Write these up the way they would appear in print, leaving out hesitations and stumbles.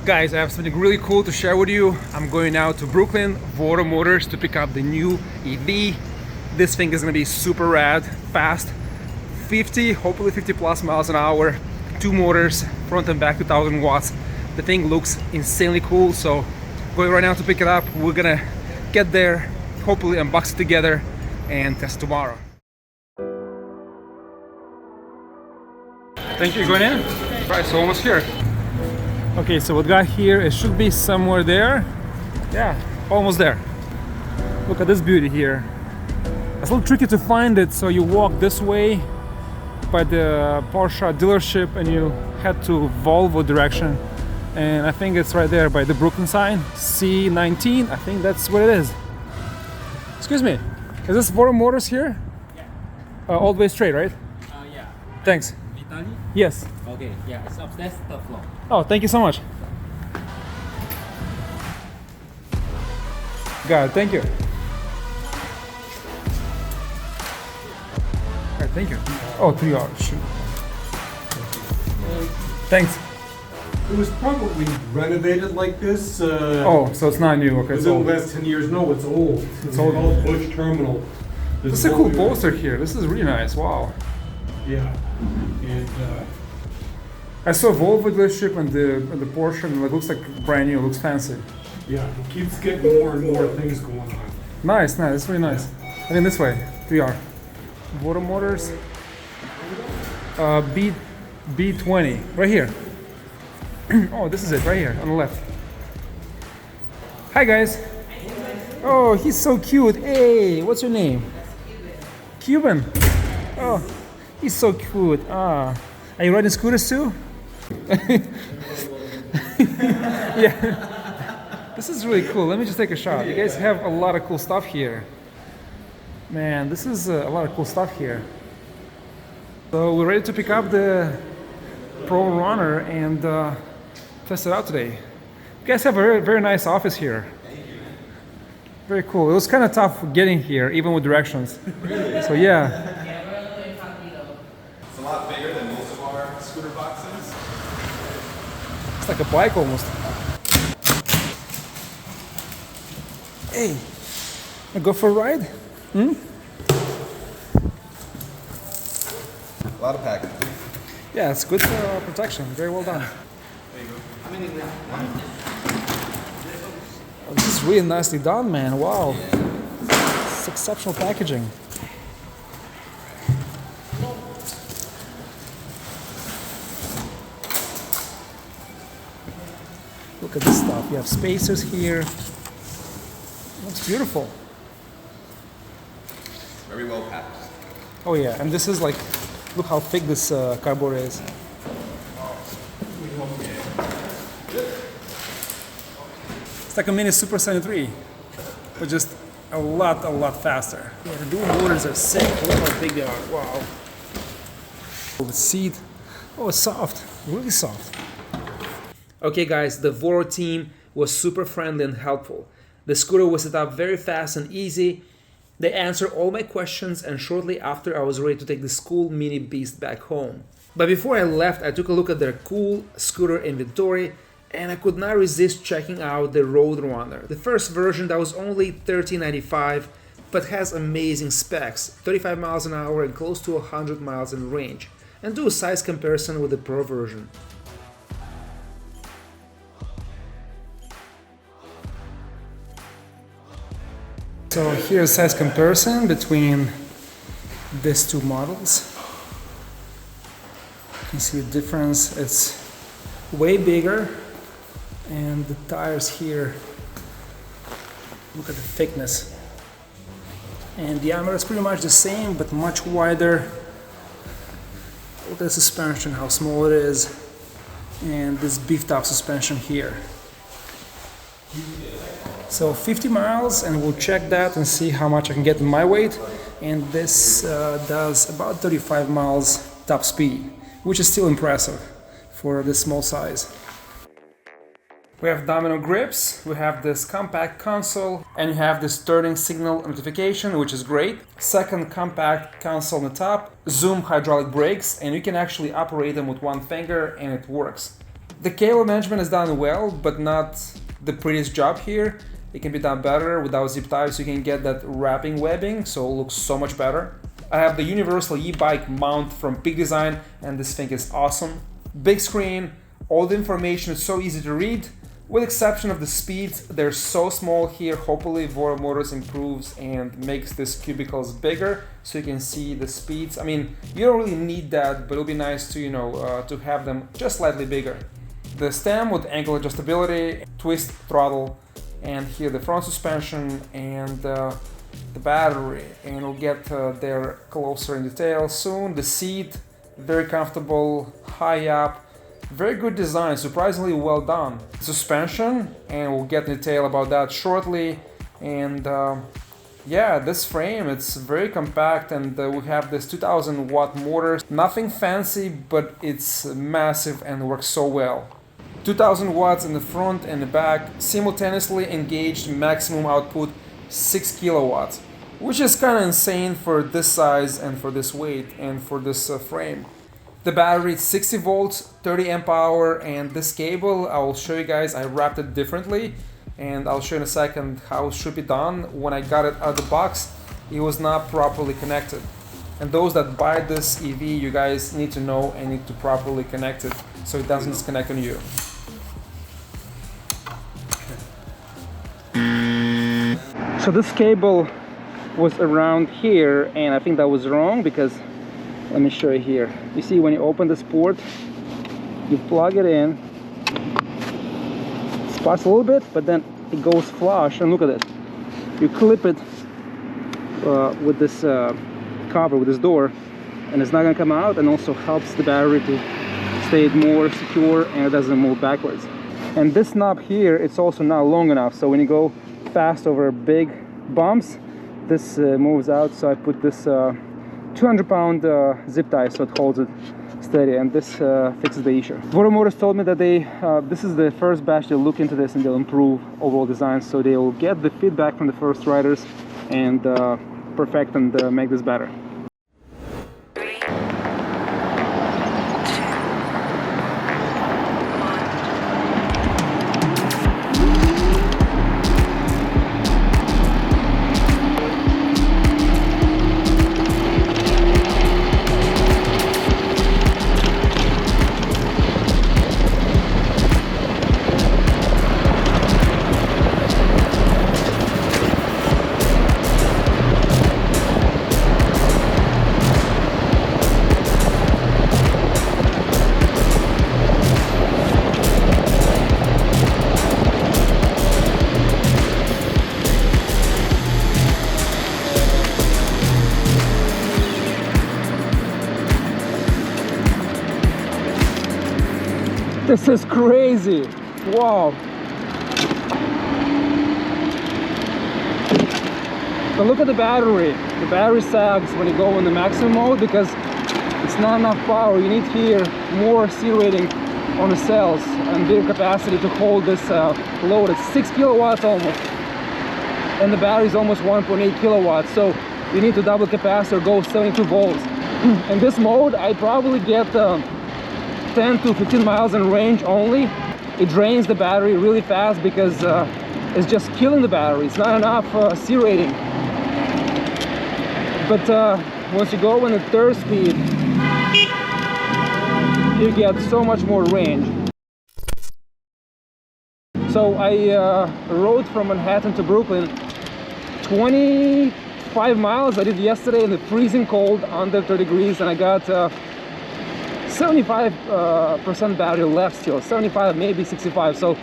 Guys, I have something really cool to share with you. I'm going now to Brooklyn, Voro Motors, to pick up the new EV. This thing is gonna be super rad, fast, 50, hopefully 50 plus miles an hour, 2 motors, front and back, 2000 watts. The thing looks insanely cool, so going right now to pick it up. We're gonna get there, hopefully unbox it together and test tomorrow. Thank you, going in? All right, so almost here. Okay, so what we got here, it should be somewhere there. Yeah, almost there. Look at this beauty here. It's a little tricky to find it, so you walk this way by the Porsche dealership and you head to Volvo direction. And I think it's right there by the Brooklyn sign, C19. I think that's what it is. Excuse me, is this Voro Motors here? Yeah. All the way straight, right? Yeah. Thanks. Italy? Yes. Okay, yeah, it's upstairs, third floor. Oh, thank you so much. Got it, thank you. All right, thank you. Oh, 3 hours, shoot. Thanks. It was probably renovated like this. Oh, so it's not new, okay. Within the last 10 years. No, it's old. It's old. Old Bush Terminal. This is a cool poster here. This is really nice. Wow. Yeah. And I saw Volvo dealership and the Porsche, and it looks like brand new. It looks fancy. yeah, it keeps getting more and more things going on. Nice, nice. It's really nice. I think this way. 3R. Voro Motors. B20. Right here. Oh, this is it. Right here on the left. Hi, guys. Oh, he's so cute. Hey, what's your name? Cuban. Oh, he's so cute. Ah, are you riding scooters too? Yeah. This is really cool. Let me just take a shot. You guys have a lot of cool stuff here. Man, this is a lot of cool stuff here. So we're ready to pick up the RoadRunner and test it out today. You guys have a very, very nice office here. Very cool. It was kind of tough getting here, even with directions. So yeah. It's a lot bigger than most of our scooter boxes. It's like a bike almost. Hey, I go for a ride? Hmm? A lot of packaging. Yeah, it's good protection. Very well done. There you go. Oh, this is really nicely done, man. Wow. It's exceptional packaging. Look at this stuff. You have spacers here. Looks beautiful. Very well packed. Oh yeah, and this is like, look how thick this cardboard is. It's like a mini Super 73, but just a lot faster. Yeah, the dual motors are sick. Look how big they are. Wow. The seat, oh, it's soft, really soft. Okay guys, the Voro team was super friendly and helpful. The scooter was set up very fast and easy. They answered all my questions, and shortly after I was ready to take this cool mini beast back home. But before I left, I took a look at their cool scooter inventory, and I could not resist checking out the RoadRunner. The first version that was only $13.95, but has amazing specs, 35 miles an hour and close to 100 miles in range. And do a size comparison with the Pro version. So here's a size comparison between these two models. You can see the difference. It's way bigger, and the tires here, look at the thickness. And the diameter is pretty much the same, but much wider. Look at the suspension, how small it is, and this beefed up suspension here. So 50 miles, and we'll check that and see how much I can get in my weight. And this does about 35 miles top speed, which is still impressive for this small size. We have domino grips, we have this compact console, and you have this turning signal notification, which is great. Second compact console on the top, zoom hydraulic brakes, and you can actually operate them with one finger and it works. The cable management is done well, but not the prettiest job here. It can be done better without zip ties. You can get that wrapping webbing, so it looks so much better. I have the universal e-bike mount from Peak Design, and this thing is awesome. Big screen, all the information is so easy to read. With exception of the speeds, they're so small here. Hopefully Vora Motors improves and makes these cubicles bigger so you can see the speeds. I mean, you don't really need that, but it'll be nice to, to have them just slightly bigger. The stem with ankle adjustability, twist throttle, and here the front suspension and the battery, and we'll get there closer in detail soon. The seat, very comfortable, high up. Very good design, surprisingly well done. Suspension, and we'll get in detail about that shortly. And yeah, this frame, it's very compact, and we have this 2000 watt motor. Nothing fancy, but it's massive and works so well. 2000 watts in the front and the back, simultaneously engaged, maximum output 6 kilowatts, which is kind of insane for this size and for this weight and for this frame. The battery is 60 volts, 30 amp hour, and this cable, I will show you guys, I wrapped it differently, and I'll show you in a second how it should be done. When I got it out of the box, it was not properly connected. And those that buy this EV, you guys need to know and need to properly connect it so it doesn't disconnect on you. So this cable was around here, and I think that was wrong because let me show you here. You see, when you open this port, you plug it in, it sputs a little bit, but then it goes flush, and look at it. You clip it with this cover, with this door, and it's not gonna come out, and also helps the battery to stay more secure and it doesn't move backwards. And this knob here, it's also not long enough, so when you go fast over big bumps, this moves out, so I put this 200-pound zip tie so it holds it steady, and this fixes the issue. Vora Motors told me that this is the first batch. They'll look into this and they'll improve overall design, so they will get the feedback from the first riders and perfect and make this better. This is crazy! Wow! But look at the battery. The battery sags when you go in the maximum mode because it's not enough power. You need here more C rating on the cells and bigger capacity to hold this load. It's 6 kilowatts almost, and the battery is almost 1.8 kilowatts. So you need to double capacitor, go 72 volts. In this mode, I probably get 10 to 15 miles in range only. It drains the battery really fast because it's just killing the battery. It's not enough C rating. But once you go in the third speed, you get so much more range. So I rode from Manhattan to Brooklyn 25 miles. I did yesterday in the freezing cold, under 30 degrees, and I got 75% battery left still, 75, maybe 65. So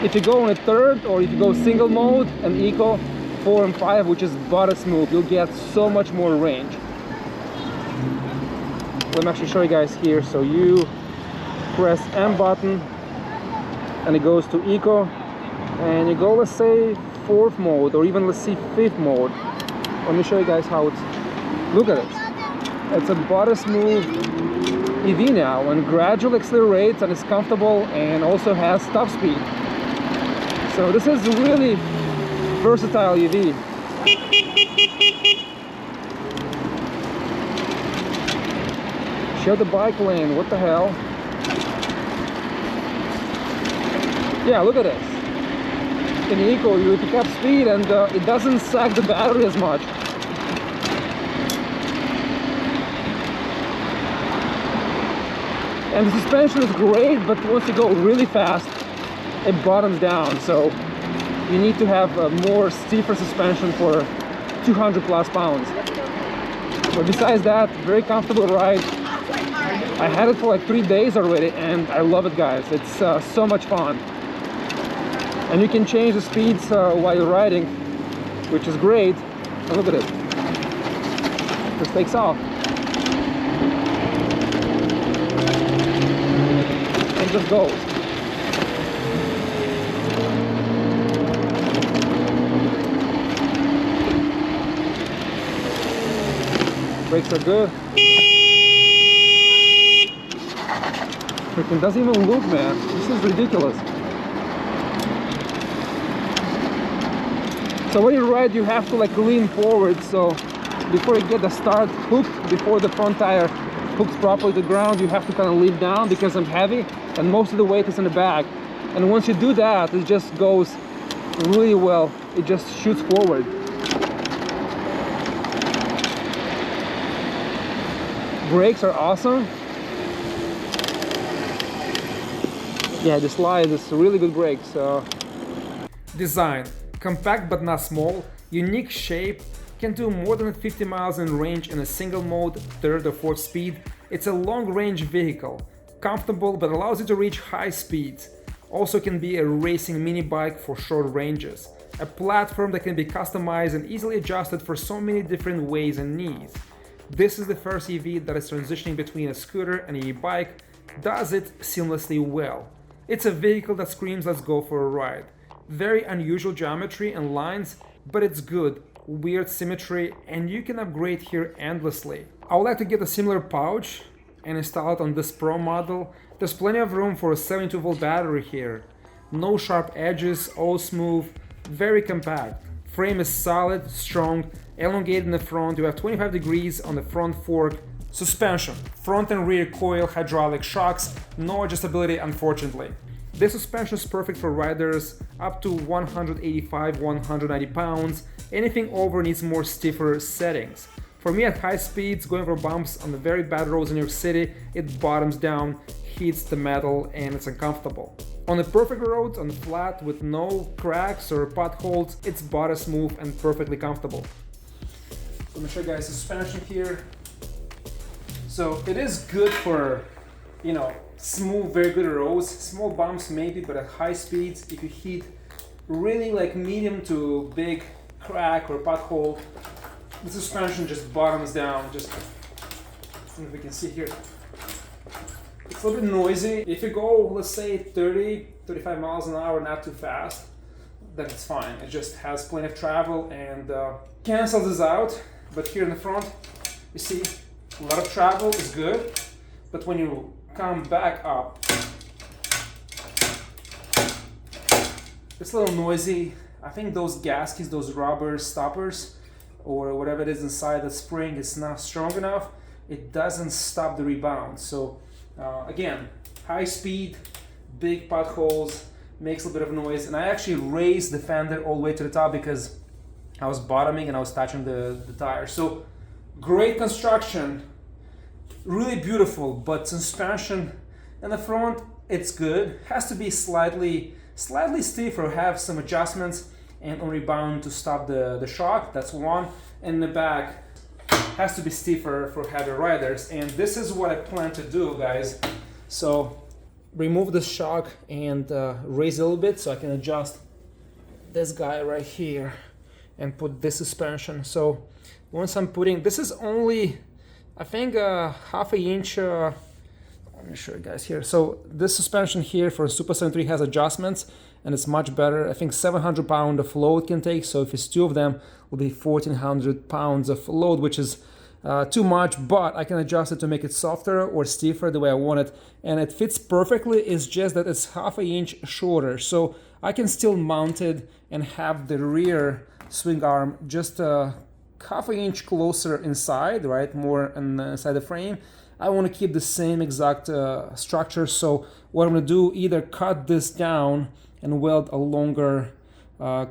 if you go in a third, or if you go single mode and eco 4 and 5, which is butter smooth, you'll get so much more range. Let me actually show you guys here. So you press M button and it goes to eco, and you go, let's say 4th mode, or even let's see 5th mode. Let me show you guys how it's, look at it. It's a butter smooth EV now, and gradually accelerates and is comfortable and also has top speed. So this is a really versatile EV. Show the bike lane, what the hell? Yeah, look at this. In eco, you pick up speed and it doesn't sag the battery as much. And the suspension is great, but once you go really fast, it bottoms down. So you need to have a more stiffer suspension for 200 plus pounds. But besides that, very comfortable ride. I had it for like 3 days already and I love it, guys. It's so much fun. And you can change the speeds while you're riding, which is great. And look at it. Just takes off. And just goes. Brakes are good. Freaking doesn't even look, man. This is ridiculous. So when you ride, you have to like lean forward. So before you get the start hook, before the front tire hooks properly to the ground, you have to kind of lean down because I'm heavy and most of the weight is in the back. And once you do that, it just goes really well. It just shoots forward. Brakes are awesome. Yeah, the slide is really good brakes. Design. Compact but not small, unique shape, can do more than 50 miles in range in a single mode, 3rd or 4th speed. It's a long range vehicle, comfortable but allows you to reach high speeds. Also can be a racing mini bike for short ranges. A platform that can be customized and easily adjusted for so many different ways and needs. This is the first EV that is transitioning between a scooter and an e-bike, does it seamlessly well. It's a vehicle that screams let's go for a ride. Very unusual geometry and lines, but it's good, weird symmetry, and you can upgrade here endlessly. I would like to get a similar pouch and install it on this Pro model. There's plenty of room for a 72 volt battery here. No sharp edges, all smooth, very compact. Frame is solid, strong, elongated in the front. You have 25 degrees on the front fork. Suspension, front and rear coil hydraulic shocks, no adjustability unfortunately. This suspension is perfect for riders up to 185-190 pounds. Anything over needs more stiffer settings. For me at high speeds, going over bumps on the very bad roads in New York City, it bottoms down, hits the metal, and it's uncomfortable. On the perfect roads, on the flat with no cracks or potholes, it's body smooth and perfectly comfortable. So I'm gonna show you guys the suspension here. So it is good for, you know, smooth, very good roads, small bumps maybe, but at high speeds, if you hit really like medium to big crack or pothole, the suspension just bottoms down. Just, I don't know if we can see here. It's a little bit noisy. If you go, let's say 30-35 miles an hour, not too fast, then it's fine. It just has plenty of travel and cancels this out. But here in the front, you see a lot of travel is good, but when you come back up, it's a little noisy. I think those gaskets, those rubber stoppers, or whatever it is inside the spring is not strong enough. It doesn't stop the rebound. So again, high speed, big potholes, makes a little bit of noise. And I actually raised the fender all the way to the top because I was bottoming and I was touching the tire. So great construction, really beautiful, but suspension in the front, it's good. Has to be slightly stiff or have some adjustments and on rebound to stop the shock. That's one. And the back has to be stiffer for heavy riders. And this is what I plan to do, guys. So remove the shock and raise it a little bit so I can adjust this guy right here and put this suspension. So once I'm putting, this is only, I think, half an inch. Let me show you guys here. So this suspension here for Super 73 has adjustments and it's much better. I think 700 pounds of load can take. So if it's two of them, will be 1,400 pounds of load, which is too much, but I can adjust it to make it softer or stiffer the way I want it. And it fits perfectly. It's just that it's half an inch shorter. So I can still mount it and have the rear swing arm just half an inch closer inside, right? More inside the frame. I want to keep the same exact structure, so what I'm going to do, either cut this down and weld a longer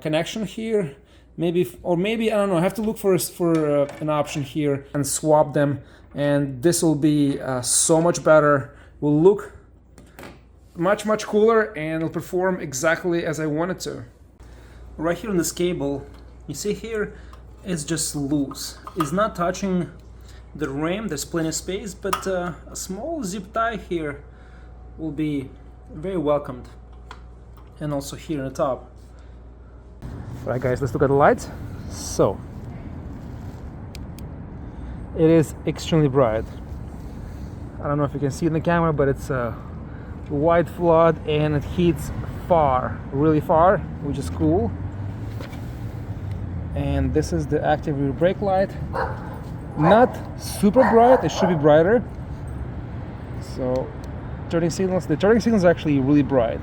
connection here, maybe, or maybe, I don't know, I have to look for an option here and swap them, and this will be so much better, will look much cooler, and it'll perform exactly as I want it to. Right here on this cable, you see here, it's just loose. It's not touching the rim, there's plenty of space, but a small zip tie here will be very welcomed. And also here on the top. Alright guys, let's look at the lights. So, it is extremely bright. I don't know if you can see it in the camera, but it's a white flood and it heats far, really far, which is cool. And this is the active rear brake light. Not super bright, it should be brighter. So, turning signals, the turning signals are actually really bright.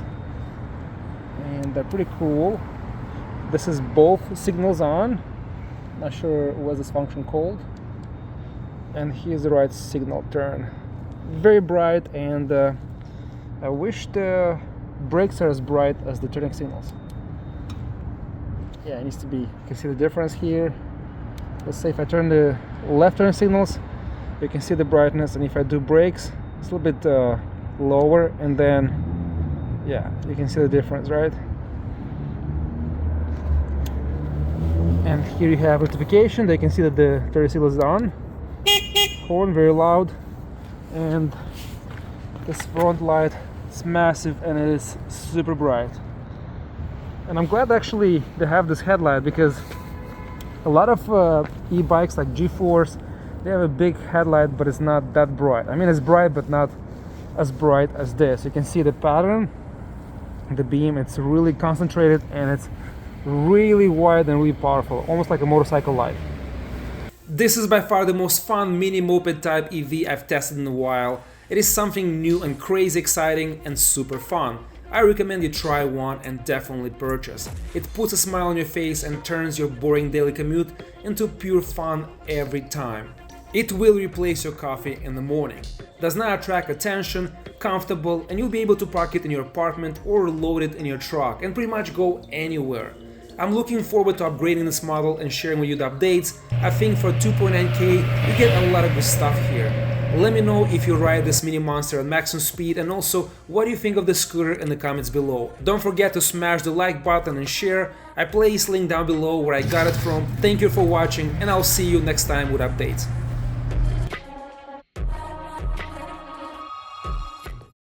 And they're pretty cool. This is both signals on. Not sure what this function called. And here's the right signal turn. Very bright, and I wish the brakes are as bright as the turning signals. Yeah, it needs to be, you can see the difference here. Let's say if I turn the left turn signals, you can see the brightness, and if I do brakes, it's a little bit lower, and then, yeah, you can see the difference, right? And here you have rectification. They can see that the turn signal is on. Horn, very loud. And this front light is massive, and it is super bright. And I'm glad actually they have this headlight, because a lot of e-bikes like G-Force, they have a big headlight, but it's not that bright. I mean, it's bright, but not as bright as this. You can see the pattern, the beam, it's really concentrated, and it's really wide and really powerful, almost like a motorcycle light. This is by far the most fun mini moped type EV I've tested in a while. It is something new and crazy exciting and super fun. I recommend you try one and definitely purchase. It puts a smile on your face and turns your boring daily commute into pure fun every time. It will replace your coffee in the morning. Does not attract attention, comfortable, and you'll be able to park it in your apartment or load it in your truck and pretty much go anywhere. I'm looking forward to upgrading this model and sharing with you the updates. I think for 2.9K you get a lot of good stuff here. Let me know if you ride this mini monster at maximum speed, and also what do you think of the scooter in the comments below. Don't forget to smash the like button and share. I place link down below where I got it from. Thank you for watching, and I'll see you next time with updates.